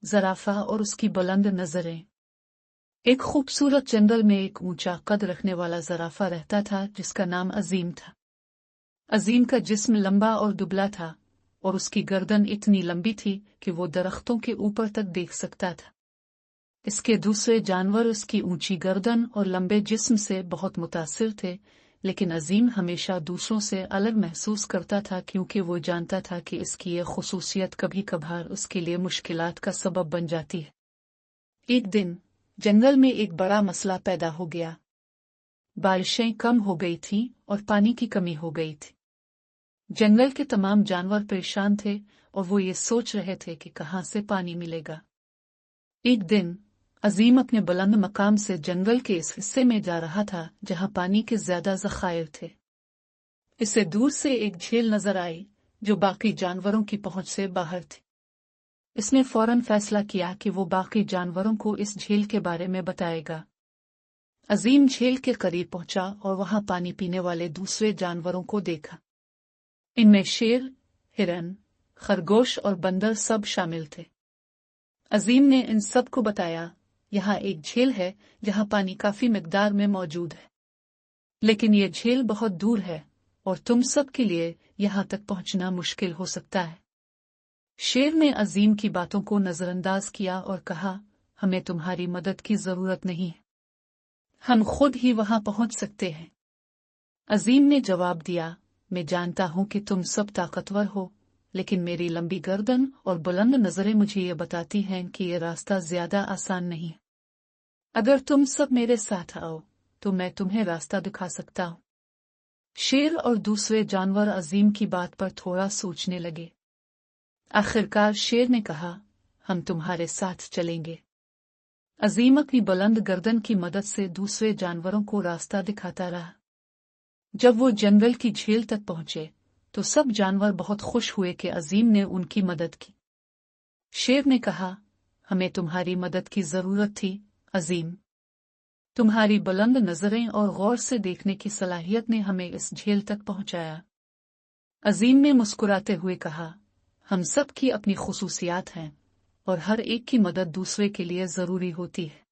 ज़राफ़ा और उसकी बुलंद नज़रें। एक खूबसूरत जंगल में एक ऊंचा कद रखने वाला ज़राफ़ा रहता था जिसका नाम अजीम था। अजीम का जिस्म लंबा और दुबला था और उसकी गर्दन इतनी लंबी थी कि वो दरख्तों के ऊपर तक देख सकता था। इसके दूसरे जानवर उसकी ऊंची गर्दन और लंबे जिस्म से बहुत मुतासिर थे, लेकिन अजीम हमेशा दूसरों से अलग महसूस करता था क्योंकि वो जानता था कि इसकी ये खुसूसियत कभी कभार उसके लिए मुश्किलात का सबब बन जाती है। एक दिन जंगल में एक बड़ा मसला पैदा हो गया। बारिशें कम हो गई थीं और पानी की कमी हो गई थी। जंगल के तमाम जानवर परेशान थे और वो ये सोच रहे थे कि कहाँ से पानी मिलेगा। एक दिन अजीम अपने बुलंद मकाम से जंगल के इस हिस्से में जा रहा था जहां पानी के ज्यादा ज़खायर थे। इसे दूर से एक झील नजर आई जो बाकी जानवरों की पहुंच से बाहर थी। इसने फौरन फैसला किया कि वो बाकी जानवरों को इस झील के बारे में बताएगा। अजीम झील के करीब पहुंचा और वहां पानी पीने वाले दूसरे जानवरों को देखा। इनमें शेर, हिरन, खरगोश और बंदर सब शामिल थे। अजीम ने इन सब को बताया, यहाँ एक झील है जहाँ पानी काफी मिकदार में मौजूद है, लेकिन ये झील बहुत दूर है और तुम सब के लिए यहाँ तक पहुँचना मुश्किल हो सकता है। शेर ने अजीम की बातों को नजरअंदाज किया और कहा, हमें तुम्हारी मदद की जरूरत नहीं है, हम खुद ही वहां पहुंच सकते हैं। अजीम ने जवाब दिया, मैं जानता हूं कि तुम सब ताकतवर हो, लेकिन मेरी लंबी गर्दन और बुलंद नजरें मुझे ये बताती हैं कि ये रास्ता ज्यादा आसान नहीं है। अगर तुम सब मेरे साथ आओ तो मैं तुम्हें रास्ता दिखा सकता हूं। शेर और दूसरे जानवर अजीम की बात पर थोड़ा सोचने लगे। आखिरकार शेर ने कहा, हम तुम्हारे साथ चलेंगे। अजीम अपनी बुलंद गर्दन की मदद से दूसरे जानवरों को रास्ता दिखाता रहा। जब वो जंगल की झील तक पहुंचे तो सब जानवर बहुत खुश हुए कि अजीम ने उनकी मदद की। शेर ने कहा, हमें तुम्हारी मदद की जरूरत थी अजीम। तुम्हारी बुलंद नजरें और गौर से देखने की सलाहियत ने हमें इस झील तक पहुंचाया। अजीम ने मुस्कुराते हुए कहा, हम सब की अपनी खुसूसियात हैं और हर एक की मदद दूसरे के लिए जरूरी होती है।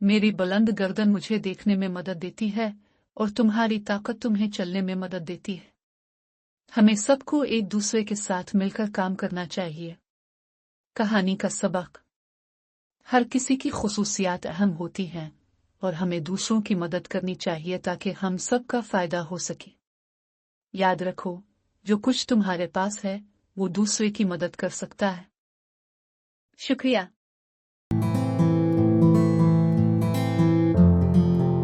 मेरी बुलंद गर्दन मुझे देखने में मदद देती है और तुम्हारी ताकत तुम्हें चलने में मदद देती है। हमें सबको एक दूसरे के साथ मिलकर काम करना चाहिए। कहानी का सबक, हर किसी की खुसूसियात अहम होती हैं और हमें दूसरों की मदद करनी चाहिए ताकि हम सब का फायदा हो सके। याद रखो, जो कुछ तुम्हारे पास है वो दूसरे की मदद कर सकता है। शुक्रिया।